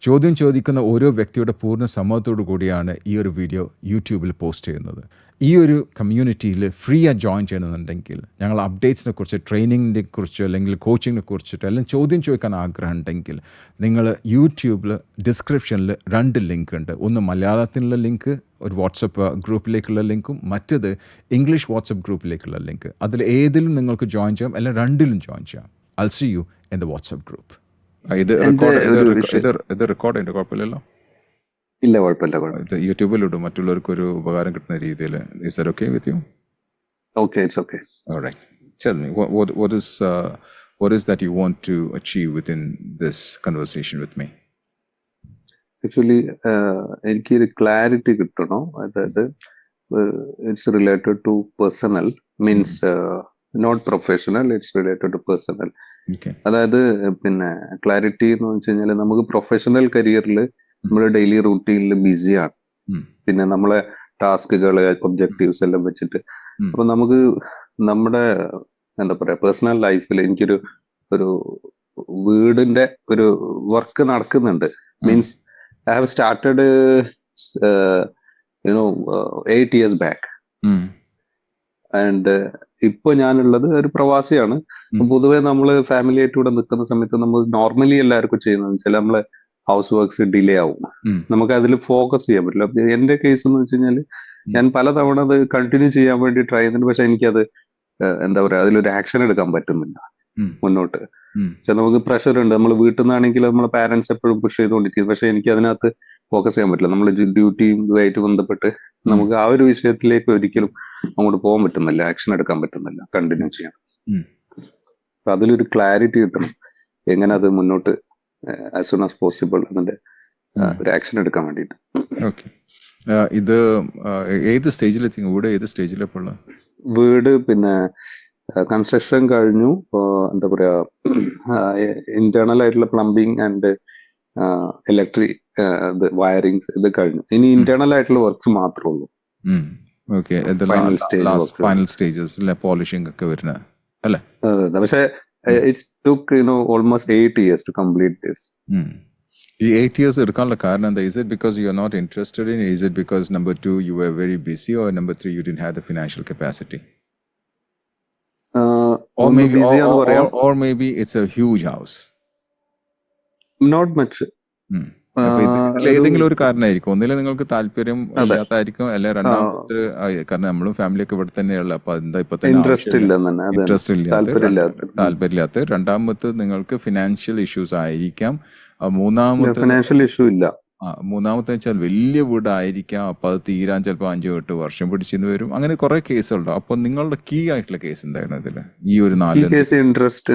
ചോദ്യം ചോദിക്കുന്ന ഓരോ വ്യക്തിയുടെ പൂർണ്ണ സമ്മതത്തോടു കൂടിയാണ് ഈ ഒരു വീഡിയോ യൂട്യൂബിൽ പോസ്റ്റ് ചെയ്യുന്നത്. ഈ ഒരു കമ്മ്യൂണിറ്റിയിൽ ഫ്രീ ആയി ജോയിൻ ചെയ്യണമെന്നുണ്ടെങ്കിൽ ഞങ്ങൾ അപ്ഡേറ്റ്സിനെ കുറിച്ച്, ട്രെയിനിങ്ങിനെ കുറിച്ച്, അല്ലെങ്കിൽ കോച്ചിങ്ങിനെ കുറിച്ചിട്ട് എല്ലാം ചോദ്യം ചോദിക്കാൻ ആഗ്രഹം ഉണ്ടെങ്കിൽ നിങ്ങൾ യൂട്യൂബിൽ ഡിസ്ക്രിപ്ഷനിൽ 2 ലിങ്ക് ഉണ്ട്. ഒന്ന് മലയാളത്തിലുള്ള ലിങ്ക്, ഒരു വാട്സപ്പ് ഗ്രൂപ്പിലേക്കുള്ള ലിങ്കും, മറ്റത് ഇംഗ്ലീഷ് വാട്സപ്പ് ഗ്രൂപ്പിലേക്കുള്ള ലിങ്ക്. അതിൽ ഏതിലും നിങ്ങൾക്ക് ജോയിൻ ചെയ്യാം, അല്ലെങ്കിൽ 2ലും ജോയിൻ ചെയ്യാം. I'll see you in the WhatsApp group. ഇത് റെക്കോർഡ് ഉണ്ട്, കുഴപ്പമില്ലല്ലോ? ഇല്ല, കുഴപ്പമില്ല. ഇത് യൂട്യൂബിലിടും, മറ്റുള്ളവർക്ക് ഒരു ഉപകാരം കിട്ടുന്ന രീതിയിൽ. Is that okay with you? Okay, it's okay. All right. Tell me, what is that you want to achieve within this conversation with me? Actually എനിക്കൊരു ക്ലാരിറ്റി കിട്ടണം. അതായത് it's related to personal, means not professional, it's related to personal. Okay. അതായത് പിന്നെ clarity എന്ന് വെച്ച് കഴിഞ്ഞാൽ നമുക്ക് professional കരിയറിൽ നമ്മുടെ ഡെയിലി റൂട്ടീനിൽ ബിസിയാണ്. പിന്നെ നമ്മളെ ടാസ്കുകള്, ഒബ്ജക്റ്റീവ്സ് എല്ലാം വെച്ചിട്ട് അപ്പൊ നമുക്ക് നമ്മുടെ എന്താ പറയാ പേഴ്സണൽ ലൈഫിൽ എനിക്കൊരു വീടിന്റെ ഒരു വർക്ക് നടക്കുന്നുണ്ട്. Means I have started 8 years back. And ഇപ്പൊ ഞാനുള്ളത് ഒരു പ്രവാസിയാണ്. പൊതുവെ നമ്മള് ഫാമിലി ആയിട്ട് ഇവിടെ നിൽക്കുന്ന സമയത്ത് നമ്മൾ നോർമലി എല്ലാവർക്കും ചെയ്യുന്നത് വെച്ചാൽ നമ്മളെ ഹൗസ് വർക്ക്സ് ഡിലേ ആവും. നമുക്ക് അതിൽ ഫോക്കസ് ചെയ്യാൻ പറ്റില്ല. എന്റെ കേസ് എന്ന് വെച്ച് കഴിഞ്ഞാൽ ഞാൻ പലതവണ അത് കണ്ടിന്യൂ ചെയ്യാൻ വേണ്ടി ട്രൈ ചെയ്യുന്നുണ്ട്. പക്ഷെ എനിക്കത് എന്താ പറയാ അതിലൊരു ആക്ഷൻ എടുക്കാൻ പറ്റുന്നില്ല മുന്നോട്ട്. പക്ഷെ നമുക്ക് പ്രഷർ ഉണ്ട്. നമ്മൾ വീട്ടിൽ നിന്നാണെങ്കിൽ നമ്മളെ പാരന്റ്സ് എപ്പോഴും പുഷ് ചെയ്തുകൊണ്ടിരിക്കും. പക്ഷെ എനിക്ക് അതിനകത്ത് ഫോക്കസ് ചെയ്യാൻ പറ്റില്ല. നമ്മൾ ഡ്യൂട്ടിയും ഇതുമായിട്ട് ബന്ധപ്പെട്ട് നമുക്ക് ആ ഒരു വിഷയത്തിലേക്ക് ഒരിക്കലും അങ്ങോട്ട് പോകാൻ പറ്റുന്നില്ല, ആക്ഷൻ എടുക്കാൻ പറ്റുന്നില്ല, കണ്ടിന്യൂ ചെയ്യാൻ. അപ്പൊ അതിലൊരു ക്ലാരിറ്റി കിട്ടണം, എങ്ങനെ അത് മുന്നോട്ട് ആസ് സൂൺ ആസ് പോസിബിൾ അതിന്റെ ഒരു ആക്ഷൻ എടുക്കാൻ വേണ്ടിയിട്ട്. ഇത് ഏത് സ്റ്റേജിലെത്തി? വീട് ഏത് സ്റ്റേജിലെപ്പുള്ള വീട്? പിന്നെ കൺസ്ട്രക്ഷൻ കഴിഞ്ഞു. എന്താ പറയാ ഇന്റേണൽ ആയിട്ടുള്ള പ്ലംബിംഗ് ആൻഡ് ഇലക്ട്രിക് വയറിങ്സ് ഇത് കഴിഞ്ഞു. ഇനി ഇന്റേണൽ ആയിട്ടുള്ള വർക്ക്സ് മാത്രമേ ഉള്ളൂ. ഫൈനൽ സ്റ്റേജസ് പോളിഷിംഗ് ഒക്കെ വരുന്ന അല്ലേ? പക്ഷെ it's took almost 8 years to complete this. ഈ 8 years എടുക്കാനുള്ള കാരണം എന്താ? Is it because you are not interested in it? Is it because number 2 you were very busy, or number 3 you didn't have the financial capacity? Or maybe it's a huge house. Not much. ഏതെങ്കിലും ഒരു കാരണമായിരിക്കും. ഒന്നില് നിങ്ങൾക്ക് താല്പര്യം ഇല്ലാത്തായിരിക്കും, അല്ലെ രണ്ടാമത്തെ കാരണം നമ്മളും family ഒക്കെ ഇവിടെ തന്നെയുള്ള, അപ്പൊ എന്താ ഇപ്പൊ തന്നെ ഇൻട്രസ്റ്റ് താല്പര്യമില്ലാത്ത. രണ്ടാമത്തെ നിങ്ങൾക്ക് ഫിനാൻഷ്യൽ ഇഷ്യൂസ് ആയിരിക്കാം. മൂന്നാമത്തെ ഫിനാൻഷ്യൽ ഇഷ്യൂ ഇല്ല. മൂന്നാമത്തെ വെച്ചാൽ വലിയ വീടായിരിക്കാം, അപ്പൊ അത് തീരാൻ ചിലപ്പോൾ 5-8 വർഷം പിടിച്ചെന്ന് വരും. അങ്ങനെ കുറെ കേസുണ്ടോ? അപ്പൊ നിങ്ങളുടെ കീ ആയിട്ടുള്ള കേസ് എന്തായിരുന്നു ഇതില്? ഈ ഒരു 4 കേസ് ഇൻട്രസ്റ്റ്.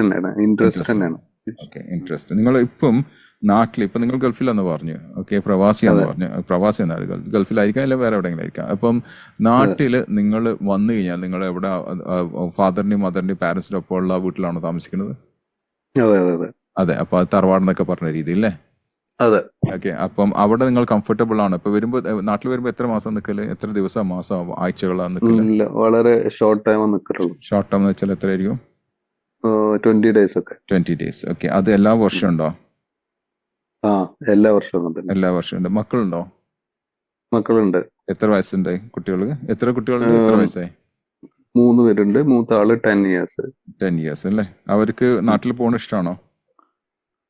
നിങ്ങൾ ഇപ്പം നാട്ടിൽ, ഇപ്പൊ നിങ്ങൾ ഗൾഫിലാന്ന് പറഞ്ഞു, ഓക്കെ, പ്രവാസിയാന്ന് പറഞ്ഞു. പ്രവാസി എന്നാൽ ഗൾഫിലായിരിക്കാം, അല്ലെ വേറെ എവിടെയെങ്കിലും ആയിരിക്കാം. അപ്പം നാട്ടില് നിങ്ങൾ വന്നു കഴിഞ്ഞാൽ നിങ്ങൾ എവിടെ, ഫാദറിന്റെയും മദറിന്റെയും പാരന്റ്സിന്റെ ഒപ്പം ഉള്ള വീട്ടിലാണോ താമസിക്കുന്നത്? അതെ. അപ്പൊ അത് തറവാടെന്നൊക്കെ പറഞ്ഞ രീതിയില്ലേ? അതെ. ഓക്കെ. അപ്പം അവിടെ നിങ്ങൾ കംഫർട്ടബിൾ ആണ്? ഇപ്പൊ വരുമ്പോ, നാട്ടിൽ വരുമ്പോ എത്ര മാസം നിൽക്കല്? എത്ര ദിവസം, മാസം, ആഴ്ചകളാണ് നിൽക്കല്? വളരെ ഷോർട്ട് ടൈം നിൽക്കുള്ളൂ. ഷോർട്ട് ടൈം എന്ന് വെച്ചാൽ എത്രയായിരിക്കും? 20 days ഒക്കെ. 20 days. ഓക്കെ. അത് എല്ലാ വർഷവും ഉണ്ടോ? എല്ലാ വർഷവും. എല്ലാ വർഷവും ഉണ്ട്. മക്കളുണ്ടോ? മക്കളുണ്ട്. എത്ര വയസ്സുണ്ട് കുട്ടികൾക്ക്? എത്ര കുട്ടികളുണ്ട്? എത്ര വയസ്സായി? 3 പേരുണ്ട്. മൂത്ത ആള് 10 years. 10 years അല്ലേ? അവർക്ക് നാട്ടിൽ പോകണ ഇഷ്ടമാണോ?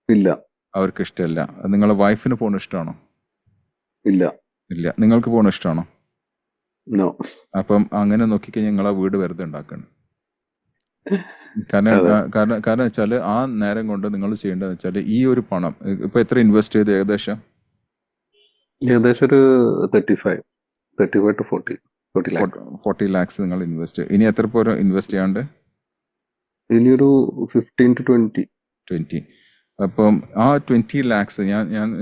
ഇല്ല, അവർക്ക് ഇഷ്ടമല്ല. നിങ്ങളെ വൈഫിന് പോകണ ഇഷ്ടമാണോ? ഇല്ല. ഇല്ല. നിങ്ങൾക്ക് പോകണ ഇഷ്ടമാണോ? നോ. അപ്പം അങ്ങനെ നോക്കിക്കഴിഞ്ഞാൽ നിങ്ങൾ ആ വീട് വെറുതെ ഉണ്ടാക്കണം. കാരണം വെച്ചാല് ആ നേരം കൊണ്ട് നിങ്ങൾ ചെയ്യേണ്ടതെന്ന് വെച്ചാല് ഈ ഒരു പണം ഇപ്പൊ എത്ര ഇൻവെസ്റ്റ് ചെയ്ത്? ഏകദേശം ഒരു 35 to 40 lakhs നിങ്ങൾ ഇൻവെസ്റ്റ്. ഇനി എത്ര പേര് ഇൻവെസ്റ്റ് ചെയ്യാണ്ട്? ഇനിയൊരു 15 to 20. അപ്പം ആ 20 lakhs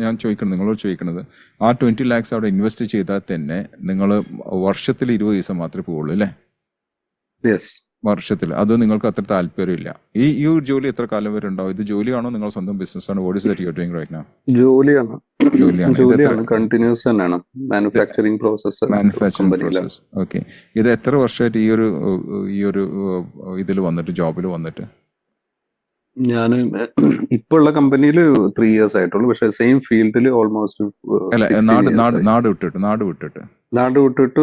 ഞാൻ ചോദിക്കണം, നിങ്ങളോട് ചോദിക്കണത്, ആ 20 lakhs അവിടെ ഇൻവെസ്റ്റ് ചെയ്താൽ തന്നെ നിങ്ങൾ വർഷത്തിൽ 20 ദിവസം മാത്രമേ പോവുള്ളൂ അല്ലേ? യെസ്, വർഷത്തിൽ. അത് നിങ്ങൾക്ക് അത്ര താല്പര്യമില്ല. ഈ ഒരു ജോലി എത്ര കാലം വരെ ഉണ്ടാവും? ഇത് ജോലിയാണോ, നിങ്ങൾ സ്വന്തം ബിസിനസ് ആണോ? What is that you are doing right now? ജോലിയാണ്. കണ്ടിന്യൂസ് തന്നെയാണ്. Manufacturing process. ഓക്കെ. ഇത് എത്ര വർഷമായിട്ട് ഈ ഒരു ഇതിൽ വന്നിട്ട്, ജോബിൽ വന്നിട്ട്? ഞാൻ ഇപ്പൊ ഉള്ള കമ്പനിയിൽ 3 ഇയേഴ്സ് ആയിട്ടുള്ളൂ. പക്ഷെ സെയിം ഫീൽഡിൽ ഓൾമോസ്റ്റ് അല്ല 16 നാട് ഇയേഴ്സ് നാട് ആയി. നാട് വിട്ടിട്ട് നാട് വിട്ടിട്ട്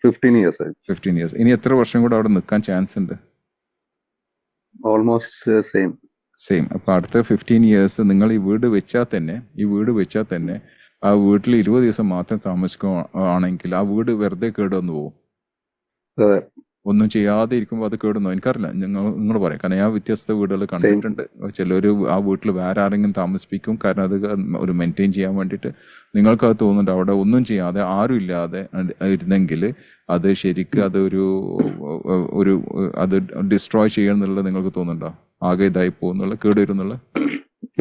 15 ഇയേഴ്സ് ആയി. 15 ഇയേഴ്സ്. ഇനി എത്ര വർഷം കൂടെ അവിടെ നിൽക്കാൻ ചാൻസ് ഉണ്ട്? Almost same. സെയിം. അപ്പോൾ അടുത്ത 15 ഇയേഴ്സ് നിങ്ങൾ ഈ വീട് വെച്ചാൽ തന്നെ ആ വീട്ടിൽ 20 ദിവസം മാത്രം താമസിക്കുകയാണെങ്കിൽ ആ വീട് വെറുതെ കേടുവന്നു പോകും. അതെ. ഒന്നും ചെയ്യാതെ ഇരിക്കുമ്പോൾ അത് കേടുന്നു. എനിക്കറിയില്ല, നിങ്ങൾ പറയാം. കാരണം ഞാൻ വ്യത്യസ്ത വീടുകൾ കണ്ടിട്ടുണ്ട്. ചിലർ ആ വീട്ടിൽ വേറെ ആരെങ്കിലും താമസിപ്പിക്കും, കാരണം അത് ഒരു മെയിൻറ്റെയിൻ ചെയ്യാൻ വേണ്ടിയിട്ട്. നിങ്ങൾക്കത് തോന്നുന്നുണ്ട് അവിടെ ഒന്നും ചെയ്യാതെ ആരും ഇല്ലാതെ ഇരുന്നെങ്കിൽ അത് ശരിക്കും ഒരു അത് ഡിസ്ട്രോയ് ചെയ്യുന്നുള്ളത് നിങ്ങൾക്ക് തോന്നുന്നുണ്ടോ? ആകെ ഇതായി പോകുന്നുള്ള, കേടുവരുന്നുള്ള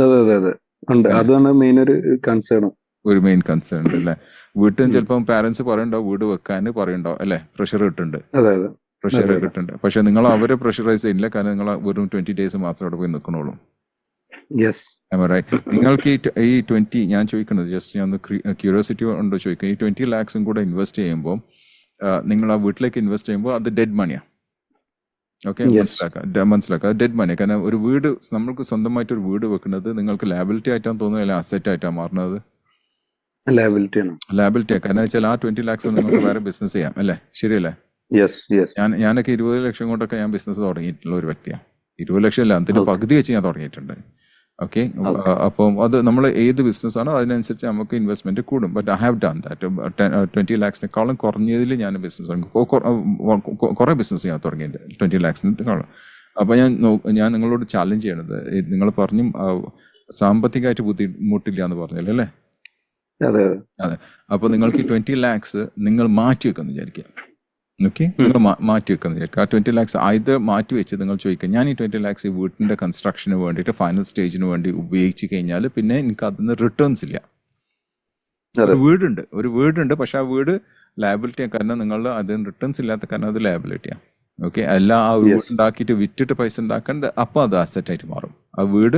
അതെ ഉണ്ട്. അതാണ് മെയിൻ ഒരു കൺസേൺ. ഒരു മെയിൻ കൺസേൺ ഉണ്ട് അല്ലേ? വീട്ടിൽ നിന്ന് ചിലപ്പം പാരന്റ്സ് പറയണ്ടാവും വീട് വെക്കാൻ പറയണ്ടാവും അല്ലേ? പ്രഷർ കിട്ടുന്നുണ്ട്, അതെ പ്രഷർ കിട്ടുന്നുണ്ട്. പക്ഷെ നിങ്ങൾ അവരെ പ്രഷറൈസ് ചെയ്യില്ല, കാരണം നിങ്ങൾ വെറും 20 ഡേയ്സ് മാത്രം അവിടെ പോയി നിൽക്കണോളൂ. യെസ്. നിങ്ങൾക്ക് ഈ 20, ഞാൻ ചോദിക്കുന്നത് ജസ്റ്റ് ഞാൻ ക്യൂരിയോസിറ്റി ഉണ്ടോ ചോദിക്കുക, ഈ 20 lakhs കൂടെ ഇൻവെസ്റ്റ് ചെയ്യുമ്പോൾ നിങ്ങൾ ആ വീട്ടിലേക്ക് ഇൻവെസ്റ്റ് ചെയ്യുമ്പോൾ അത് ഡെഡ് മണിയാണ്. ഓക്കെ, മനസ്സിലാക്കുക ഡെഡ് മണി. കാരണം ഒരു വീട്, നമ്മൾക്ക് സ്വന്തമായിട്ട് ഒരു വീട് വെക്കുന്നത് നിങ്ങൾക്ക് ലാബിലിറ്റി ആയിട്ടാണ് തോന്നുന്നത്, അല്ലെങ്കിൽ അസറ്റ് ആയിട്ടാണ് മാറുന്നത്? ലാബിലിറ്റി. കാരണം വെച്ചാൽ ആ 20 lakhs നിങ്ങൾക്ക് വേറെ ബിസിനസ് ചെയ്യാം അല്ലേ? ശരിയല്ലേ? ഞാനൊക്കെ 20 ലക്ഷം കൊണ്ടൊക്കെ ഞാൻ ബിസിനസ് തുടങ്ങിയിട്ടുള്ള ഒരു വ്യക്തിയാണ്. 20 ലക്ഷം അല്ല, അതിന്റെ പകുതി വെച്ച് ഞാൻ തുടങ്ങിയിട്ടുണ്ട്. ഓക്കെ, അപ്പം അത് നമ്മൾ ഏത് ബിസിനസ് ആണോ അതിനനുസരിച്ച് നമുക്ക് ഇൻവെസ്റ്റ്മെന്റ് കൂടും. But I have done that. 20 lakhs കുറഞ്ഞതിൽ ഞാൻ ബിസിനസ് കുറെ ബിസിനസ് ഞാൻ തുടങ്ങിയിട്ടുണ്ട് 20 lakhs. അപ്പൊ ഞാൻ നിങ്ങളോട് ചാലഞ്ച് ചെയ്യണത്, നിങ്ങൾ പറഞ്ഞു സാമ്പത്തികമായിട്ട് ബുദ്ധിമുട്ടില്ല എന്ന് പറഞ്ഞല്ലോ അല്ലേ? അതെ. അപ്പൊ നിങ്ങൾക്ക് ഈ 20 lakhs നിങ്ങൾ മാറ്റി വെക്കാന്ന് വിചാരിക്കുക. ഓക്കെ, നിങ്ങൾ മാറ്റി വെക്കാന്ന് വിചാരിക്കുക. ആ 20 lakhs ഇത് മാറ്റി വെച്ച് നിങ്ങൾ ചോദിക്കുക, ഞാൻ ഈ 20 lakhs ഈ വീട്ടിന്റെ കൺസ്ട്രക്ഷന് വേണ്ടിയിട്ട് ഫൈനൽ സ്റ്റേജിന് വേണ്ടി ഉപയോഗിച്ച് കഴിഞ്ഞാൽ പിന്നെ എനിക്ക് അതിന് റിട്ടേൺസ് ഇല്ല. ഒരു വീടുണ്ട് പക്ഷെ ആ വീട് ലയബിലിറ്റിയാണ്. കാരണം നിങ്ങൾ അതിന് റിട്ടേൺസ് ഇല്ലാത്ത കാരണം അത് ലയബിലിറ്റിയാണ്. ഓക്കെ, അല്ല ആ വീട് ഉണ്ടാക്കിയിട്ട് വിറ്റിട്ട് പൈസ ഉണ്ടാക്കേണ്ടത്, അപ്പോൾ അത് അസറ്റ് ആയിട്ട് മാറും. ആ വീട്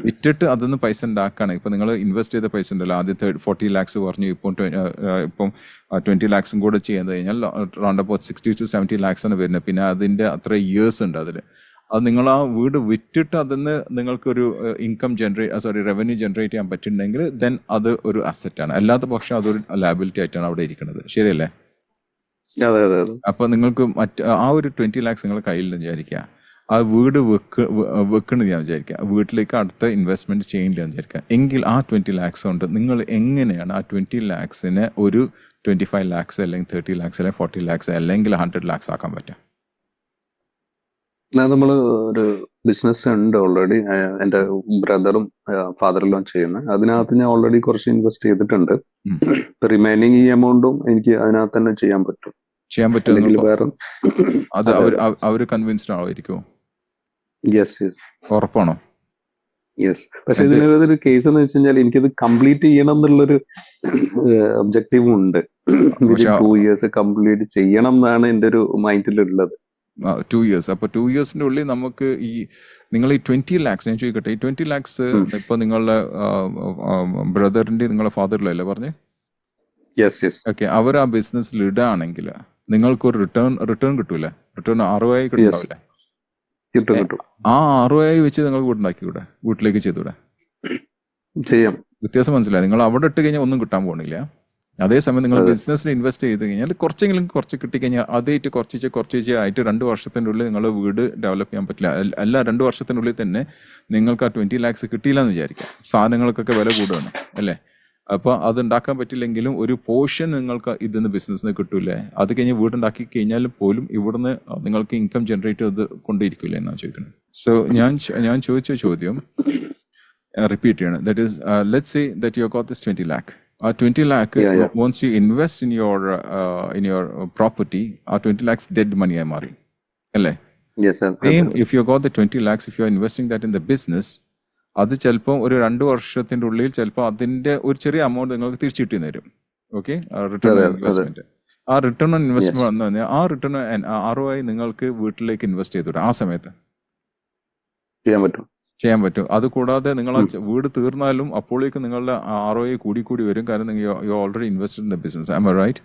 വിറ്റിട്ട് അതിന്ന് പൈസ ഉണ്ടാക്കുകയാണ്. ഇപ്പൊ നിങ്ങൾ ഇൻവെസ്റ്റ് ചെയ്ത പൈസ ഉണ്ടല്ലോ, ആദ്യം 40 lakhs പറഞ്ഞു, ഇപ്പം 20 lakhs കൂടെ ചെയ്യുന്നത് കഴിഞ്ഞാൽ റൗണ്ട് അബൌട്ട് 60 to 70 lakhs ആണ് വരുന്നത്. പിന്നെ അതിന്റെ അത്ര ഇയേഴ്സ് ഉണ്ട് അതിൽ. അത് നിങ്ങൾ ആ വീട് വിറ്റിട്ട് അതിന്ന് നിങ്ങൾക്കൊരു റവന്യൂ ജനറേറ്റ് ചെയ്യാൻ പറ്റുന്നുണ്ടെങ്കിൽ ദെൻ അത് ഒരു അസറ്റാണ്. അല്ലാത്ത പക്ഷം അതൊരു ലയബിലിറ്റി ആയിട്ടാണ് അവിടെ ഇരിക്കുന്നത്. ശരിയല്ലേ? അപ്പൊ നിങ്ങൾക്ക് ആ ഒരു 20 lakhs നിങ്ങളുടെ കയ്യിൽ നിന്ന് വിചാരിക്കുക, ആ വീട് വെക്കണെന്ന് ഞാൻ വിചാരിക്കുക, വീട്ടിലേക്ക് അടുത്ത ഇൻവെസ്റ്റ്മെന്റ് ചെയ്യേണ്ടത് വിചാരിക്കുക. എങ്കിൽ ആ 20 lakhs കൊണ്ട് നിങ്ങൾ എങ്ങനെയാണ് ആ 20 lakhs-നെ ഒരു 25 lakhs അല്ലെങ്കിൽ 30 lakhs അല്ലെങ്കിൽ 40 lakhs അല്ലെങ്കിൽ 100 lakhs ആക്കാൻ പറ്റുക? നമ്മള് ഒരു ബിസിനസ് ഉണ്ട് ഓൾറെഡി, എന്റെ ബ്രദറും ഫാദറിലും ചെയ്യുന്നത്. അതിനകത്ത് ഞാൻ ഓൾറെഡി കുറച്ച് ഇൻവെസ്റ്റ് ചെയ്തിട്ടുണ്ട്. റിമൈനിങ് ഈ എമൗണ്ടും എനിക്ക് അതിനകത്ത് തന്നെ ചെയ്യാൻ പറ്റും. വേറെ അത് അവര് കൺവിൻസ്ഡ് ആയിരിക്കുമോ? യെസ്. ഉറപ്പാണോ? യെസ്. പക്ഷെ ഇതിനൊരു കേസ് എന്ന് വെച്ച് കഴിഞ്ഞാൽ എനിക്കിത് കംപ്ലീറ്റ് ചെയ്യണം എന്നുള്ളൊരു ഒബ്ജക്റ്റീവും ഉണ്ട്. 2 years കംപ്ലീറ്റ് ചെയ്യണം എന്നാണ് എന്റെ ഒരു മൈൻഡിലുള്ളത്. 2 years. അപ്പൊ 2 yearsന്റെ ഉള്ളിൽ നമുക്ക് നിങ്ങൾ ഈ 20 lakhs, ഞാൻ ചോദിക്കട്ടെ, ഈ 20 lakhs ഇപ്പൊ നിങ്ങളുടെ ബ്രദറിന്റെ നിങ്ങളുടെ ഫാദറിലല്ലേ പറഞ്ഞേ? ഓക്കെ, അവർ ആ ബിസിനസ്സിൽ ഇടുകയാണെങ്കിൽ നിങ്ങൾക്കൊരു റിട്ടേൺ കിട്ടൂലേ? Return ROI കിട്ടുണ്ടാവില്ലേ? ആ ROI വെച്ച് നിങ്ങൾ വീടുണ്ടാക്കിക്കൂടെ? വീട്ടിലേക്ക് ചെയ്തൂടെ? ചെയ്യാം. വ്യത്യാസം മനസ്സിലായി? നിങ്ങൾ അവിടെ ഇട്ട് കഴിഞ്ഞാൽ ഒന്നും കിട്ടാൻ പോകുന്നില്ല. അതേസമയം നിങ്ങൾ ബിസിനസ്സിൽ ഇൻവെസ്റ്റ് ചെയ്ത് കഴിഞ്ഞാൽ കുറച്ച് കിട്ടിക്കഴിഞ്ഞാൽ അതായിട്ട് കുറച്ച് ആയിട്ട് 2 വർഷത്തിൻ്റെ ഉള്ളിൽ നിങ്ങളുടെ വീട് ഡെവലപ്പ് ചെയ്യാൻ പറ്റില്ല. അല്ല, 2 വർഷത്തിനുള്ളിൽ തന്നെ നിങ്ങൾക്ക് ആ 20 lakhs കിട്ടിയില്ല എന്ന് വിചാരിക്കാം. സാധനങ്ങൾക്കൊക്കെ വില കൂടുകയാണ് അല്ലേ? അപ്പോൾ അത് ഉണ്ടാക്കാൻ പറ്റില്ലെങ്കിലും ഒരു പോർഷൻ നിങ്ങൾക്ക് ഇതിന്ന് ബിസിനസ്സിന് കിട്ടൂലേ? അത് കഴിഞ്ഞ് വീടുണ്ടാക്കി കഴിഞ്ഞാൽ പോലും ഇവിടുന്ന് നിങ്ങൾക്ക് ഇൻകം ജനറേറ്റ് ചെയ്ത് കൊണ്ടിരിക്കില്ലേ എന്നാണ് ചോദിക്കുന്നത്. സോ ഞാൻ ചോദിച്ച ചോദ്യം റിപ്പീറ്റ് ചെയ്യണം. That is, let's say that you got this 20 lakh. 20 lakh, once you invest in your property, 20 lakhs dead money ആയി മാറി അല്ലേ? Same if you got the 20 lakhs, if you are investing that in the business, അത് ചിലപ്പോൾ ഒരു 2 വർഷത്തിന്റെ ഉള്ളിൽ ചിലപ്പോൾ അതിന്റെ ഒരു ചെറിയ എമൗണ്ട് നിങ്ങൾക്ക് തിരിച്ചു കിട്ടി തരും. Okay, return on investment. ആ റിട്ടേൺ ഓൺ ഇൻവെസ്റ്റ്മെന്റ് വന്നു കഴിഞ്ഞാൽ ആ റിട്ടേൺ ROI നിങ്ങൾക്ക് വീട്ടിലേക്ക് ഇൻവെസ്റ്റ് ചെയ്തുകൂടെ? ആ സമയത്ത് ചെയ്യാൻ പറ്റും. അത് കൂടാതെ നിങ്ങൾ ആ വീട് തീർന്നാലും അപ്പോഴേക്ക് നിങ്ങളുടെ ROI കൂടി വരും, കാരണം you already invested in the business. Am I right?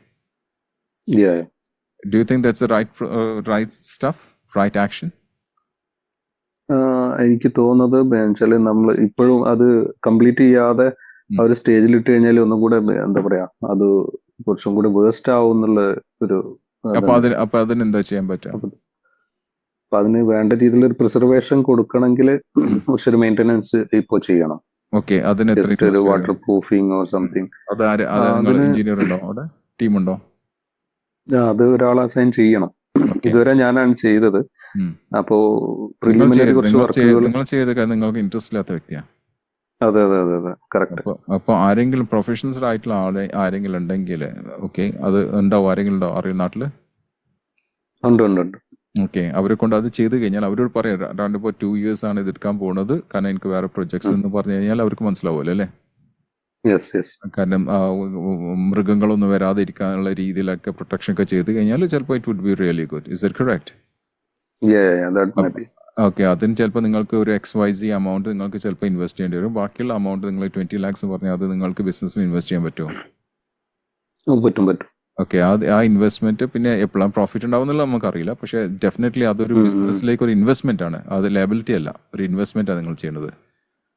Do you think that's the right stuff, right action? എനിക്ക് തോന്നുന്നത് വെച്ചാല് നമ്മൾ ഇപ്പോഴും അത് കംപ്ലീറ്റ് ചെയ്യാതെ ആ ഒരു സ്റ്റേജിൽ ഇട്ട് കഴിഞ്ഞാൽ ഒന്നും കൂടെ എന്താ പറയാ, അത് കുറച്ചും കൂടി വേസ്റ്റ് ആവും എന്നുള്ള ഒരു അപ്പൊ ഇതുണ്ട്. അപ്പൊ അതിന് എന്താ ചെയ്യാൻ പറ്റുക? അപ്പൊ അപ്പൊ അതിന് വേണ്ട രീതിയിലുള്ള ഒരു പ്രിസർവേഷൻ കൊടുക്കണമെങ്കിൽ ഒരു മെയിൻ്റെനൻസ് ഇപ്പോൾ ചെയ്യണം. ഓക്കെ, അതിന് എത്ര ജസ്റ്റ് ഒരു invest water proofing or something. അത് നിങ്ങൾ അതിന് എഞ്ചിനീയർ ഉണ്ടോ അവിടെ, ടീമുണ്ടോ? അത് ഒരാൾ അസൈൻ ചെയ്യണം. ഓക്കെ. ഇതുവരെ ഞാനാണ് ചെയ്തത്. അപ്പോ നിങ്ങൾ പ്രിലിമിനറി കുറച്ച് വർക്കുകൾ. നിങ്ങൾ ചെയ്ത നിങ്ങൾക്ക് ഇൻട്രസ്റ്റ് ഇല്ലാത്ത വ്യക്തിയാണ്. അതെ അതെ അതെ അതെ, കറക്റ്റ്. അപ്പൊ ആരെങ്കിലും പ്രൊഫഷണൽസ് ആയിട്ടുള്ള ആരെങ്കിലും ഉണ്ടെങ്കിൽ ഓക്കെ, അത് ഉണ്ടാവും, ആരെങ്കിലും ഉണ്ടോ അറിയുന്ന നാട്ടില്? ഉണ്ട് ഉണ്ട് ഉണ്ട്. ഓക്കെ, അവരെ കൊണ്ട് അത് ചെയ്ത് കഴിഞ്ഞാൽ അവരോട് പറയാം, അറൗണ്ട് ഇപ്പോൾ 2 years ആണ് ഇത് എടുക്കാൻ പോകുന്നത്, കാരണം എനിക്ക് വേറെ പ്രൊജക്ട്സ് എന്ന് പറഞ്ഞു കഴിഞ്ഞാൽ അവർക്ക് മനസ്സിലാവുമല്ലോ അല്ലേ? Yes yes. കാരണം മൃഗങ്ങളൊന്നും വരാതിരിക്കാനുള്ള രീതിയിലൊക്കെ പ്രൊട്ടക്ഷൻ ഒക്കെ ചെയ്ത് കഴിഞ്ഞാൽ ചിലപ്പോൾ it would be really good. Is that correct? Okay, അതിന് ചിലപ്പോൾ നിങ്ങൾക്ക് ഒരു XYZ amount നിങ്ങൾക്ക് ചിലപ്പോൾ ഇൻവെസ്റ്റ് ചെയ്യേണ്ടി വരും. ബാക്കിയുള്ള amount നിങ്ങൾ 20 lakhs പറഞ്ഞാൽ അത് നിങ്ങൾക്ക് ബിസിനസ്സിൽ ഇൻവെസ്റ്റ് ചെയ്യാൻ പറ്റുമോ? പറ്റും പറ്റും. ഓക്കെ, ആ ഇൻവെസ്റ്റ്മെന്റ് പിന്നെ എപ്പോഴാണ് പ്രോഫിറ്റ് ഉണ്ടാവും എന്നുള്ളത് നമുക്കറിയില്ല, പക്ഷേ ഡെഫിനറ്റ്ലി അതൊരു ബിസിനസ്സിലേക്ക് ഒരു ഇൻവെസ്റ്റ്മെന്റ് ആണ്, അത് ലയബിലിറ്റി അല്ല, ഒരു ഇൻവെസ്റ്റ്മെന്റ് ആണ് നിങ്ങൾ ചെയ്യുന്നത്.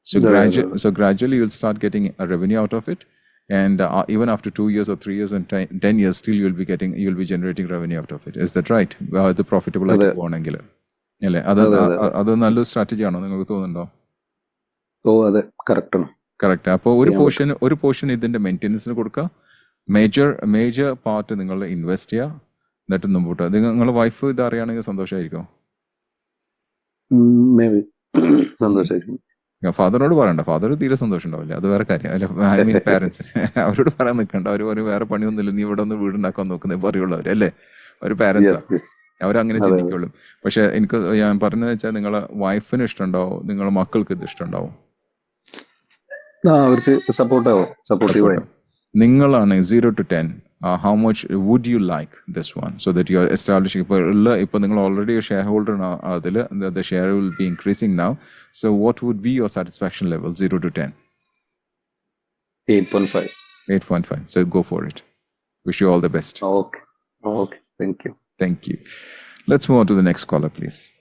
So gradually you'll start getting a revenue out of it, and even after 2 years or 3 years and 10 years, still you'll be generating revenue out of it. Is that right? അത് profitable ആയിട്ട് പോകണമെങ്കിൽ അല്ലേ? അത് നല്ലൊരു strategy ആണോ നിങ്ങൾക്ക് തോന്നുന്നുണ്ടോ? അതെ, കറക്റ്റ് ആണ്. കറക്റ്റ്. അപ്പോൾ ഒരു പോർഷൻ ഇതിന്റെ മെയിൻ്റെനൻസിന് കൊടുക്കുക, മേജർ പാർട്ട് നിങ്ങൾ ഇൻവെസ്റ്റ് ചെയ്യുക, എന്നിട്ട് മുമ്പോട്ട്. നിങ്ങളുടെ വൈഫ് ഇത് അറിയുകയാണെങ്കിൽ സന്തോഷമായിരിക്കും. സന്തോഷമായിരിക്കും. ഫാദറിനോട് പറയണ്ട, ഫാദർ തീരെ സന്തോഷം ഉണ്ടാവില്ല, അത് വേറെ കാര്യം. അല്ല, ഐ മീൻ പാരന്റ്സ് അവരോട് പറയാൻ നിൽക്കണ്ട, അവർ വേറെ പണിയൊന്നുമില്ല, നീ ഇവിടെ ഒന്ന് വീടുണ്ടാക്കാൻ നോക്കുന്നത് പറയുള്ളവർ അല്ലേ, ഒരു പാരന്റ്സാ, അവരങ്ങനെ ചിന്തിക്കുള്ളൂ. പക്ഷെ ഞാൻ പറഞ്ഞത് വെച്ചാൽ നിങ്ങളെ വൈഫിന് ഇഷ്ടമുണ്ടാവും, നിങ്ങളെ മക്കൾക്ക് ഇത് ഇഷ്ടമുണ്ടാവും, അവർക്ക് സപ്പോർട്ടീവായി. നിങ്ങളാണ് 0 to 10, how much would you like this one, so that you are establishing. ഇപ്പോൾ നിങ്ങൾ ഓൾറെഡി ഷെയർ ഹോൾഡർ അതിൽ, the share will be increasing now, so what would be your satisfaction level, 0 to 10? 8.5. 8.5. So go for it. Wish you all the best. Okay, thank you. Thank you. Let's move on to the next caller, please.